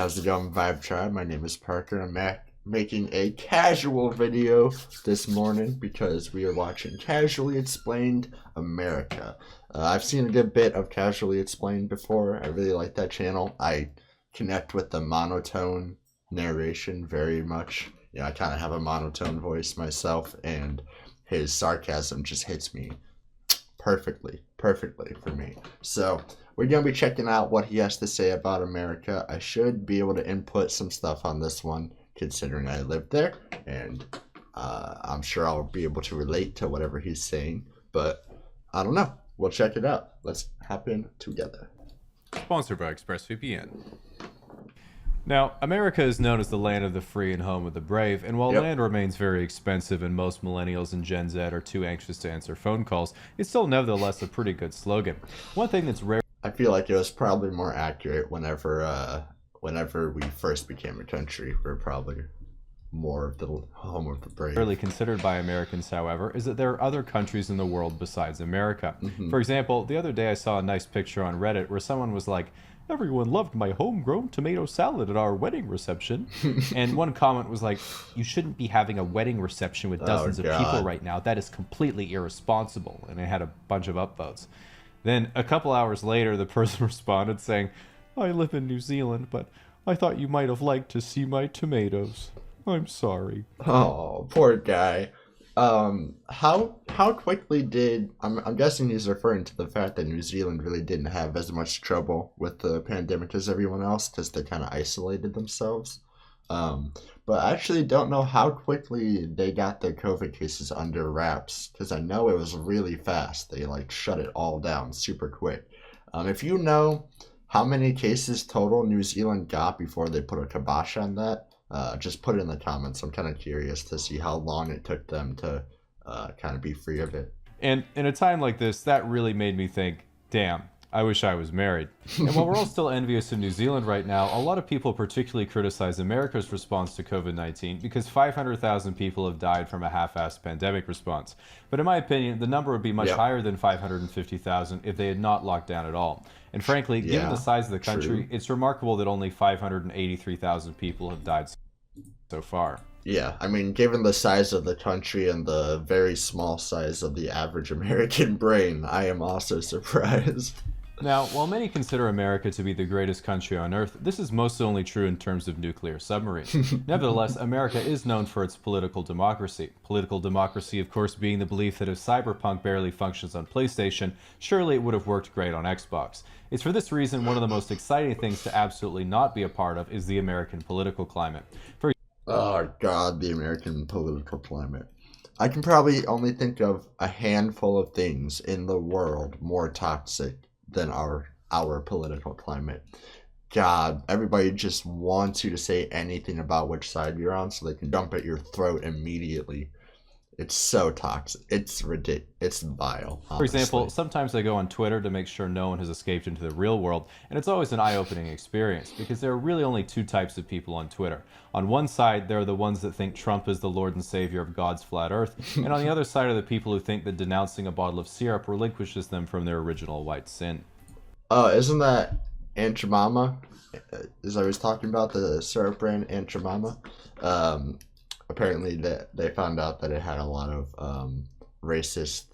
how's it going, Vibe Tribe? My name is Parker. I'm making a casual video this morning because we are watching Casually Explained America. I've seen a good bit of Casually Explained before. I really like that channel. I connect with the monotone narration very much. Yeah, I kind of have a monotone voice myself, and his sarcasm just hits me perfectly for me. So we're going to be checking out what he has to say about America. I should be able to input some stuff on this one, considering I live there, and I'm sure I'll be able to relate to whatever he's saying, but I don't know. We'll check it out. Let's hop in together. Sponsored by ExpressVPN. Now, America is known as the land of the free and home of the brave, and while land remains very expensive and most millennials and Gen Z are too anxious to answer phone calls, it's still nevertheless a pretty good slogan. One thing that's rare... I feel like it was probably more accurate whenever we first became a country. We're probably more of the home of the brave. Rarely considered by Americans, however, is that there are other countries in the world besides America. For example, the other day I saw a nice picture on Reddit where someone was like, "Everyone loved my homegrown tomato salad at our wedding reception." And one comment was like, "You shouldn't be having a wedding reception with dozens of people right now. That is completely irresponsible." And it had a bunch of upvotes. Then a couple hours later, the person responded saying, "I live in New Zealand, but I thought you might have liked to see my tomatoes. I'm sorry." Oh, poor guy. How quickly did I'm guessing he's referring to the fact that New Zealand really didn't have as much trouble with the pandemic as everyone else because they kind of isolated themselves. But I actually don't know how quickly they got their COVID cases under wraps, because I know it was really fast. They like shut it all down super quick. If you know how many cases total New Zealand got before they put a kibosh on that, just put it in the comments. I'm kind of curious to see how long it took them to kind of be free of it. And in a time like this, that really made me think, damn, I wish I was married. And while we're all still envious of New Zealand right now, a lot of people particularly criticize America's response to COVID-19 because 500,000 people have died from a half-assed pandemic response. But in my opinion, the number would be much higher than 550,000 if they had not locked down at all. And frankly, given the size of the country, it's remarkable that only 583,000 people have died so far. Yeah, I mean, given the size of the country and the very small size of the average American brain, I am also surprised. Now, while many consider America to be the greatest country on Earth, this is mostly only true in terms of nuclear submarines. Nevertheless, America is known for its political democracy. Political democracy, of course, being the belief that if Cyberpunk barely functions on PlayStation, surely it would have worked great on Xbox. It's for this reason one of the most exciting things to absolutely not be a part of is the American political climate. Oh God, the American political climate. I can probably only think of a handful of things in the world more toxic than our political climate. God, everybody just wants you to say anything about which side you're on so they can jump at your throat immediately. It's so toxic. It's ridiculous. It's vile, honestly. For example, sometimes I go on Twitter to make sure no one has escaped into the real world, and it's always an eye-opening experience because there are really only two types of people on Twitter. On one side, there are the ones that think Trump is the Lord and Savior of God's flat earth, and on the other side are the people who think that denouncing a bottle of syrup relinquishes them from their original white sin. Oh, isn't that Aunt Jemima? Is I was talking about the syrup brand Aunt Jemima? Apparently they found out that it had a lot of racist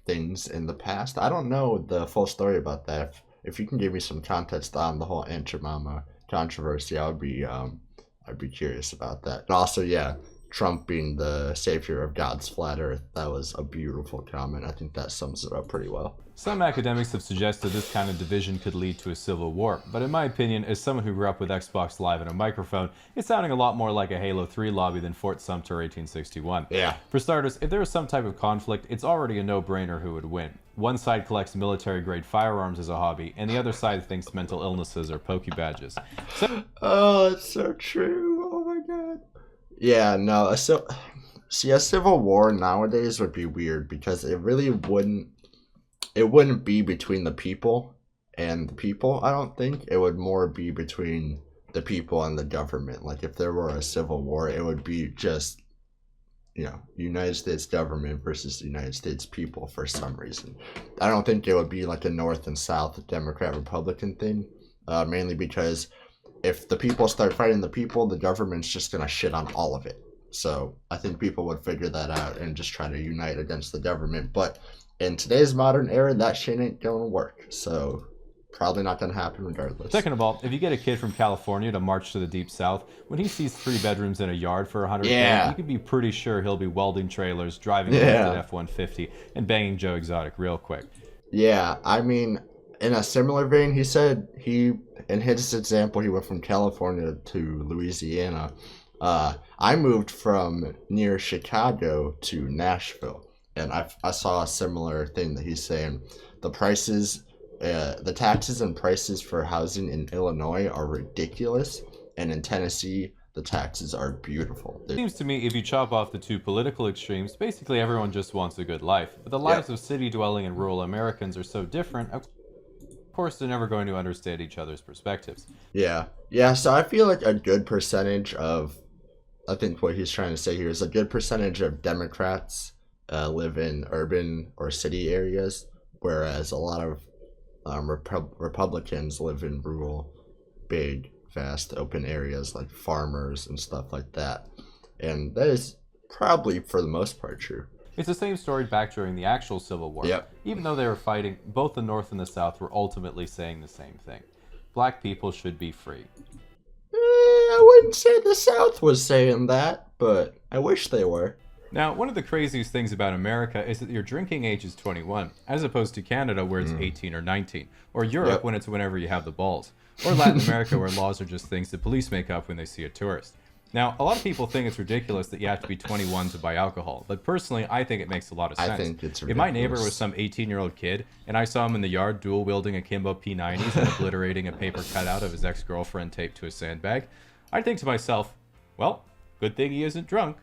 things in the past. I don't know the full story about that. If you can give me some context on the whole Aunt Jemima controversy, I'd be curious about that. And also, yeah, Trump being the savior of God's flat earth. That was a beautiful comment. I think that sums it up pretty well. Some academics have suggested this kind of division could lead to a civil war, but in my opinion, as someone who grew up with Xbox Live and a microphone, it's sounding a lot more like a Halo 3 lobby than Fort Sumter 1861. Yeah. For starters, if there is some type of conflict, it's already a no-brainer who would win. One side collects military-grade firearms as a hobby, and the other side thinks mental illnesses are Poke badges. Oh, it's so true. Oh my God. Yeah, no, so see, a civil war nowadays would be weird because it really wouldn't be between the people and the people. I don't think it would more be between the people and the government. Like if there were a civil war, it would be just, United States government versus the United States people for some reason. I don't think it would be like a North and South Democrat Republican thing, mainly because if the people start fighting the people, the government's just gonna shit on all of it. So I think people would figure that out and just try to unite against the government. But in today's modern era, that shit ain't gonna work. So probably not gonna happen regardless. Second of all, if you get a kid from California to march to the deep south, when he sees 3 bedrooms in a yard for $100,000, you can be pretty sure he'll be welding trailers, driving a lifted F-150, and banging Joe Exotic real quick. Yeah, I mean, in a similar vein, he said in his example, he went from California to Louisiana. I moved from near Chicago to Nashville, and I saw a similar thing that he's saying. The prices, the taxes and prices for housing in Illinois are ridiculous, and in Tennessee, the taxes are beautiful. It seems to me if you chop off the 2 political extremes, basically everyone just wants a good life. But the lives of city-dwelling and rural Americans are so different, of course they're never going to understand each other's perspectives. Yeah, so I feel like a good percentage of, I think what he's trying to say here is a good percentage of Democrats live in urban or city areas, whereas a lot of Republicans live in rural, big, vast, open areas like farmers and stuff like that. And that is probably, for the most part, true. It's the same story back during the actual Civil War. Even though they were fighting, both the North and the South were ultimately saying the same thing. Black people should be free. I wouldn't say the South was saying that, but I wish they were. Now, one of the craziest things about America is that your drinking age is 21, as opposed to Canada where it's 18 or 19, or Europe when it's whenever you have the balls, or Latin America where laws are just things that police make up when they see a tourist. Now, a lot of people think it's ridiculous that you have to be 21 to buy alcohol, but personally, I think it makes a lot of sense. I think it's ridiculous. If my neighbor was some 18-year-old kid, and I saw him in the yard dual-wielding a Kimbo P90s and obliterating a paper cutout of his ex-girlfriend taped to a sandbag, I'd think to myself, well, good thing he isn't drunk.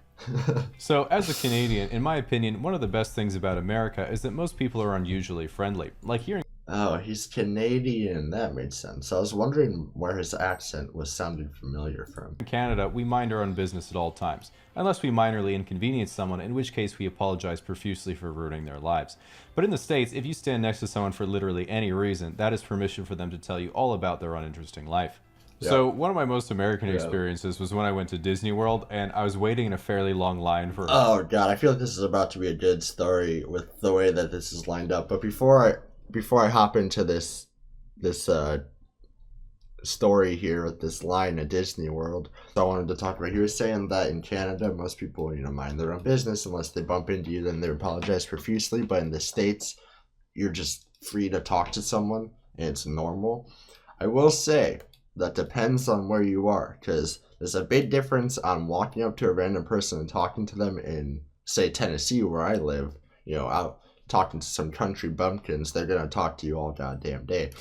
So, as a Canadian, in my opinion, one of the best things about America is that most people are unusually friendly. Like hearing... Oh, he's Canadian. That made sense. I was wondering where his accent was sounding familiar from. In Canada, we mind our own business at all times, unless we minorly inconvenience someone, in which case we apologize profusely for ruining their lives. But in the States, if you stand next to someone for literally any reason, that is permission for them to tell you all about their uninteresting life. So one of my most American experiences was when I went to Disney World, and I was waiting in a fairly long line for... Oh, God, I feel like this is about to be a good story with the way that this is lined up. But before I hop into this story here with this line at Disney World, I wanted to talk about, he was saying that in Canada, most people, mind their own business. Unless they bump into you, then they apologize profusely. But in the States, you're just free to talk to someone, and it's normal. I will say... that depends on where you are, because there's a big difference on walking up to a random person and talking to them in, say, Tennessee, where I live, out talking to some country bumpkins. They're going to talk to you all goddamn day.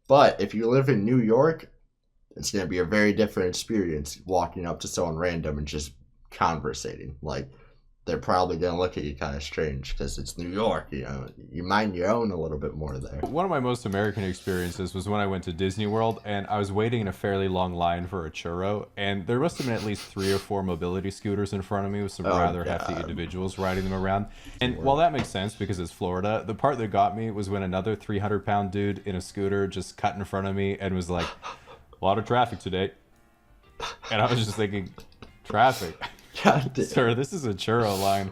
But if you live in New York, it's going to be a very different experience walking up to someone random and just conversating. Like, they're probably going to look at you kind of strange because it's New York, you mind your own a little bit more there. One of my most American experiences was when I went to Disney World, and I was waiting in a fairly long line for a churro, and there must have been at least 3 or 4 mobility scooters in front of me with some rather hefty individuals riding them around. And while that makes sense because it's Florida, the part that got me was when another 300-pound dude in a scooter just cut in front of me and was like, a lot of traffic today. And I was just thinking, traffic? Sir, this is a churro line.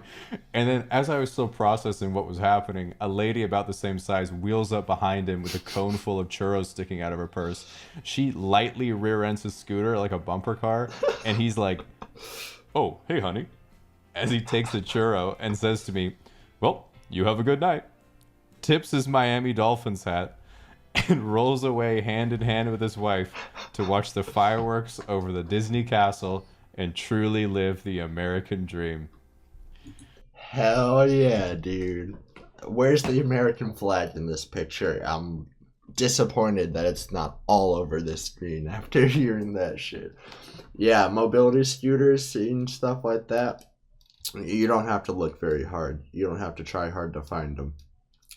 And then as I was still processing what was happening, a lady about the same size wheels up behind him with a cone full of churros sticking out of her purse. She lightly rear ends his scooter like a bumper car, and he's like, oh, hey honey, as he takes a churro and says to me, well, you have a good night, tips his Miami Dolphins hat, and rolls away hand in hand with his wife to watch the fireworks over the Disney castle and truly live the American dream. Hell yeah, dude. Where's the American flag in this picture? I'm disappointed that it's not all over this screen after hearing that shit. Yeah, mobility scooters, seeing stuff like that. You don't have to look very hard. You don't have to try hard to find them.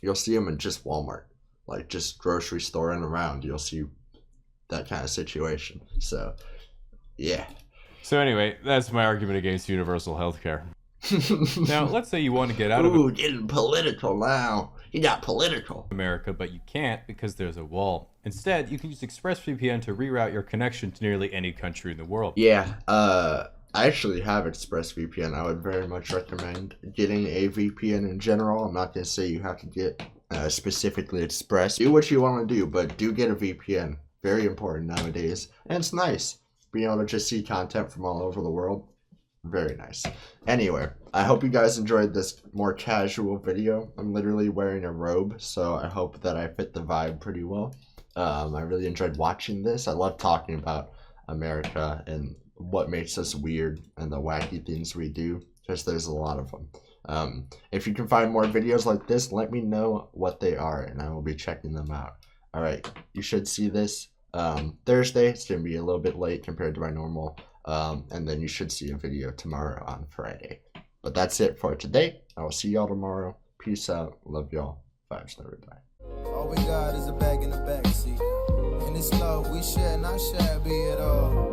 You'll see them in just Walmart. Like, just grocery store and around. You'll see that kind of situation. So, yeah. So anyway, that's my argument against universal health care. Now, let's say you want to get out of it. Ooh, getting political now. He got political. America, but you can't because there's a wall. Instead, you can use ExpressVPN to reroute your connection to nearly any country in the world. Yeah, I actually have ExpressVPN. I would very much recommend getting a VPN in general. I'm not going to say you have to get specifically Express. Do what you want to do, but do get a VPN. Very important nowadays. And it's nice being able to just see content from all over the world. Very nice. Anyway, I hope you guys enjoyed this more casual video. I'm literally wearing a robe, so I hope that I fit the vibe pretty well. I really enjoyed watching this. I love talking about America and what makes us weird and the wacky things we do, because there's a lot of them. If you can find more videos like this, let me know what they are, and I will be checking them out. All right, you should see this Thursday. It's going to be a little bit late compared to my normal. And then you should see a video tomorrow on Friday. But that's it for today. I will see y'all tomorrow. Peace out. Love y'all. 5-star goodbye. All we got is a bag in the backseat. And it's love we share, not shabby at all.